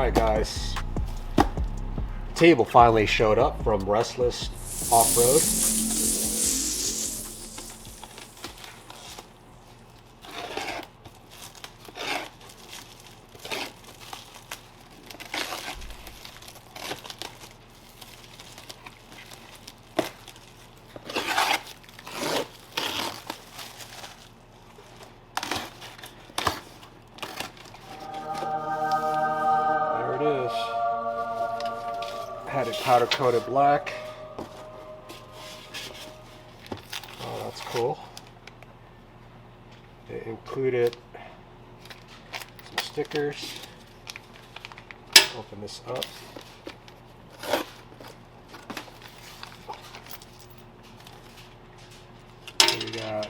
Alright guys, table finally showed up from Restless Off-road. Had it powder coated black. Oh, that's cool. It included some stickers. Open this up. So we got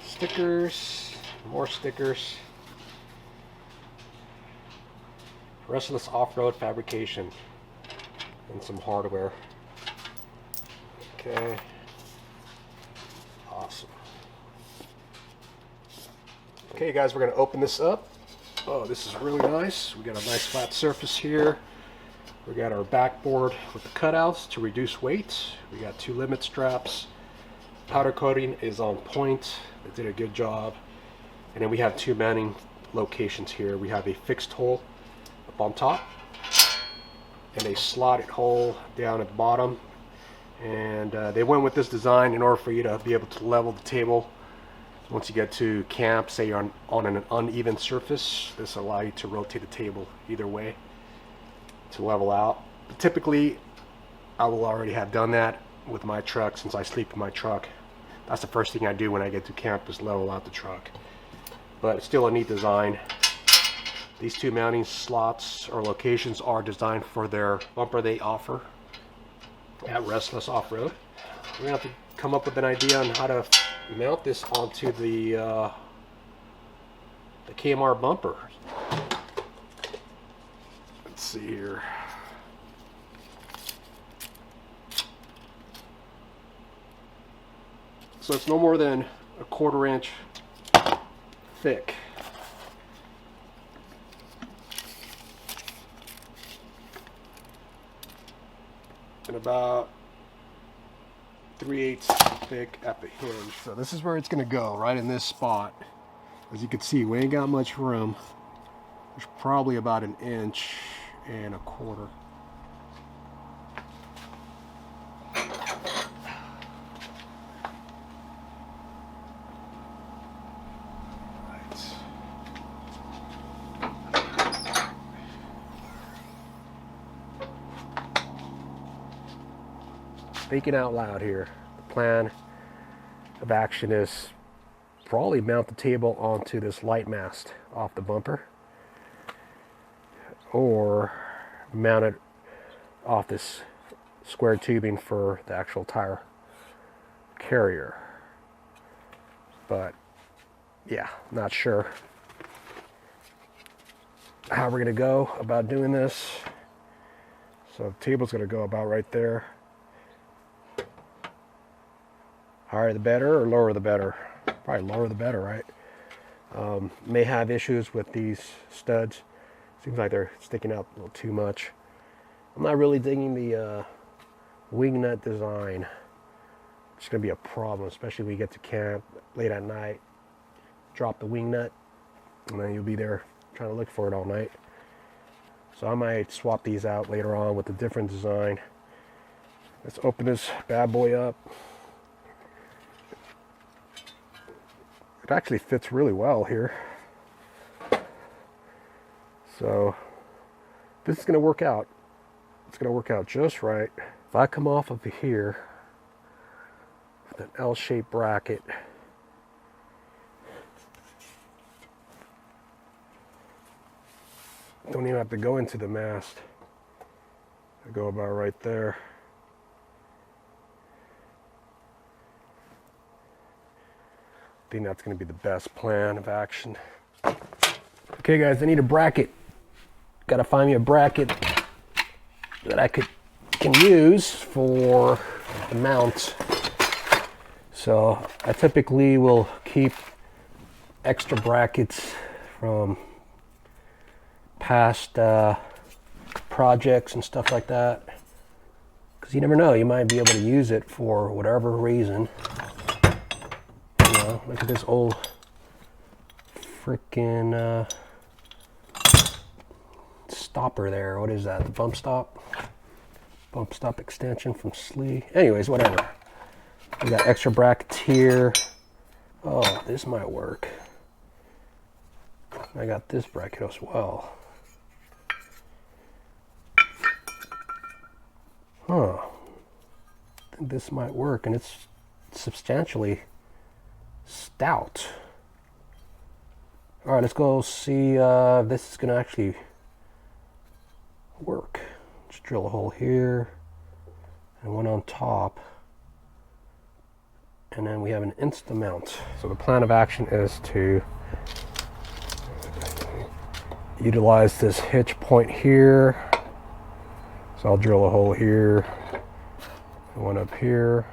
stickers, more stickers. Restless Off-road Fabrication, and some hardware. Okay, awesome. Okay guys, we're going to open this up. Oh, this is really nice. We got a nice flat surface here. We got our backboard with the cutouts to reduce weight. We got 2 limit straps. Powder coating is on point. They did a good job. And then we have 2 mounting locations here. We have a fixed hole up on top and a slotted hole down at the bottom, and they went with this design in order for you to be able to level the table once you get to camp. Say you're on an uneven surface, this will allow you to rotate the table either way to level out. But typically I will already have done that with my truck, since I sleep in my truck. That's the first thing I do when I get to camp, is level out the truck. But it's still a neat design. These 2 mounting slots or locations are designed for their bumper they offer at Restless Off-road. We're going to have to come up with an idea on how to mount this onto the KMR bumper. Let's see here. So it's no more than a 1/4 inch thick. And about 3/8 thick at the hinge. So this is where it's going to go, right in this spot. As you can see, we ain't got much room. There's probably about 1.25 inches. Thinking out loud here, the plan of action is probably mount the table onto this light mast off the bumper, or mount it off this square tubing for the actual tire carrier. But yeah, not sure how we're gonna go about doing this. So the table's gonna go about right there. Higher the better, or lower the better? Probably lower the better, right? May have issues with these studs. Seems like they're sticking out a little too much. I'm not really digging the wing nut design. It's going to be a problem, especially when you get to camp late at night. Drop the wing nut, and then you'll be there trying to look for it all night. So I might swap these out later on with a different design. Let's open this bad boy up. It actually fits really well here. So this is going to work out. It's going to work out just right. If I come off of here with an L-shaped bracket, don't even have to go into the mast. I go about right there. I think that's going to be the best plan of action. Okay guys, I need a bracket. Got to find me a bracket that I can use for the mount. So I typically will keep extra brackets from past projects and stuff like that, because you never know, you might be able to use it for whatever reason. You know, look at this old freaking stopper there. What is that? The bump stop extension from Slee. Anyways, whatever. We got extra brackets here. Oh, this might work. I got this bracket as well. Huh. I think this might work, and it's substantially stout. All right, let's go see if this is going to actually work. Just drill a hole here and one on top. And then we have an insta mount. So the plan of action is to utilize this hitch point here. So I'll drill a hole here, one up here.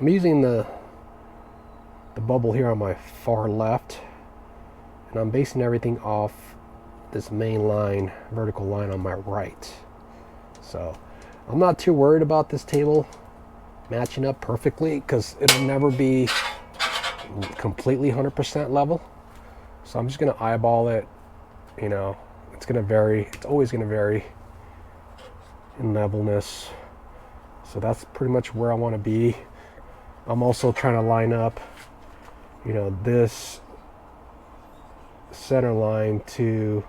I'm using the bubble here on my far left, and I'm basing everything off this main line, vertical line on my right. So I'm not too worried about this table matching up perfectly, because it'll never be completely 100% level. So I'm just going to eyeball it. You know, it's going to vary. It's always going to vary in levelness. So that's pretty much where I want to be. I'm also trying to line up, you know, this center line to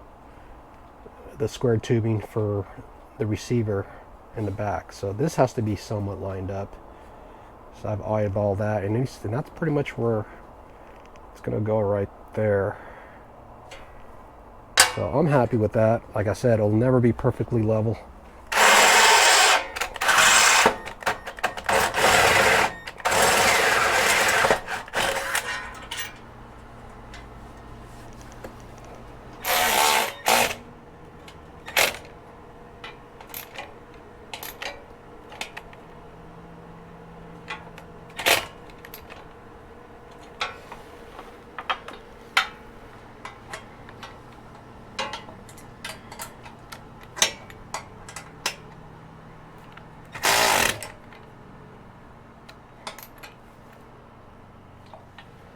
the square tubing for the receiver in the back. So this has to be somewhat lined up. So I've eyeballed that, and that's pretty much where It's gonna go right there. So I'm happy with that. Like I said, it'll never be perfectly level.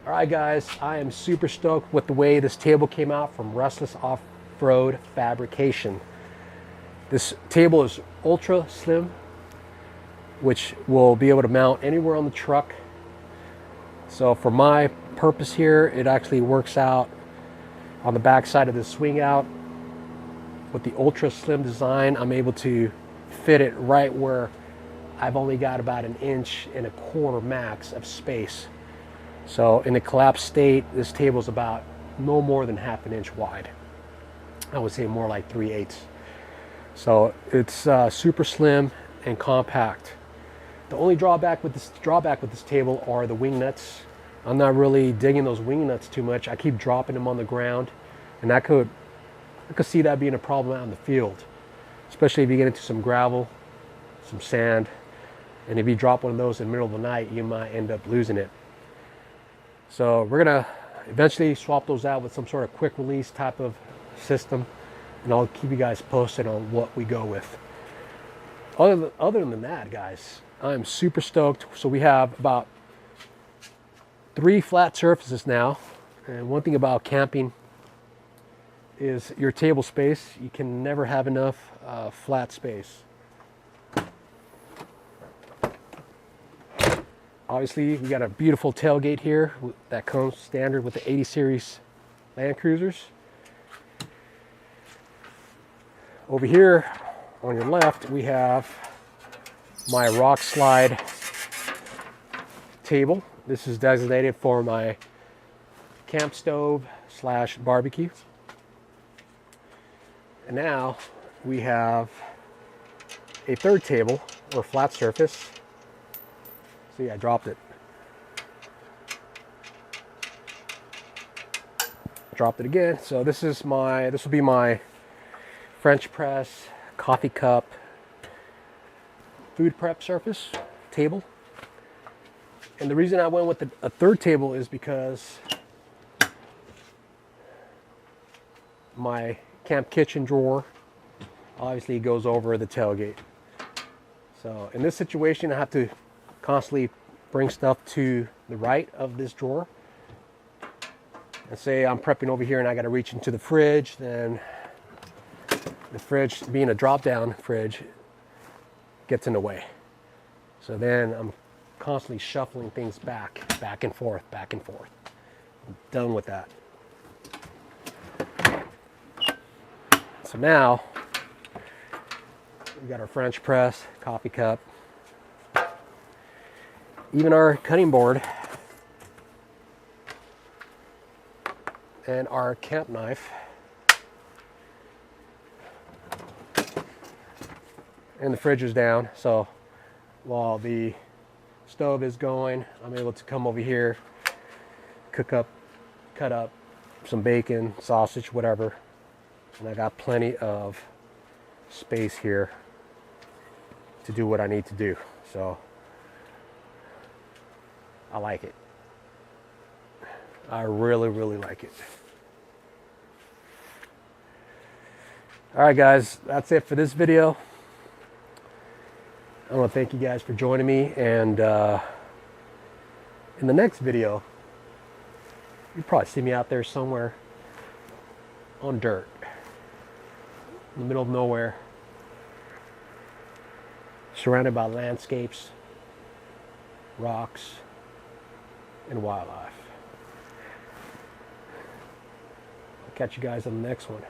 All right, guys, I am super stoked with the way this table came out from Restless Off-road Fabrication. This table is ultra slim, which will be able to mount anywhere on the truck. So for my purpose here, it actually works out on the back side of the swing out. With the ultra slim design, I'm able to fit it right where I've only got about 1.25 inches max of space. So in a collapsed state, this table is about no more than 1/2 inch wide. I would say more like 3/8. So it's super slim and compact. The only drawback with this table are the wing nuts. I'm not really digging those wing nuts too much. I keep dropping them on the ground, and I could see that being a problem out in the field, especially if you get into some gravel, some sand, and if you drop one of those in the middle of the night, you might end up losing it. So we're gonna eventually swap those out with some sort of quick release type of system, and I'll keep you guys posted on what we go with. Other than that, guys, I'm super stoked. So we have about 3 flat surfaces now, and one thing about camping is your table space. You can never have enough flat space. Obviously, we got a beautiful tailgate here that comes standard with the 80 series Land Cruisers. Over here on your left, we have my rock slide table. This is designated for my camp stove / barbecue. And now we have a third table or flat surface. See, I dropped it. Dropped it again. So this will be my French press, coffee cup, food prep surface table. And the reason I went with a third table is because my camp kitchen drawer obviously goes over the tailgate. So in this situation, I have to constantly bring stuff to the right of this drawer. And say I'm prepping over here and I got to reach into the fridge, then the fridge, being a drop-down fridge, gets in the way. So then I'm constantly shuffling things back and forth. I'm done with that. So now we got our French press, coffee cup, even our cutting board, and our camp knife, and the fridge is down. So while the stove is going, I'm able to come over here, cut up some bacon, sausage, whatever, and I got plenty of space here to do what I need to do. So I like it. I really, really like it. All right, guys, that's it for this video. I want to thank you guys for joining me, and in the next video, you'll probably see me out there somewhere on dirt in the middle of nowhere, surrounded by landscapes, rocks, and wildlife. I'll catch you guys on the next one.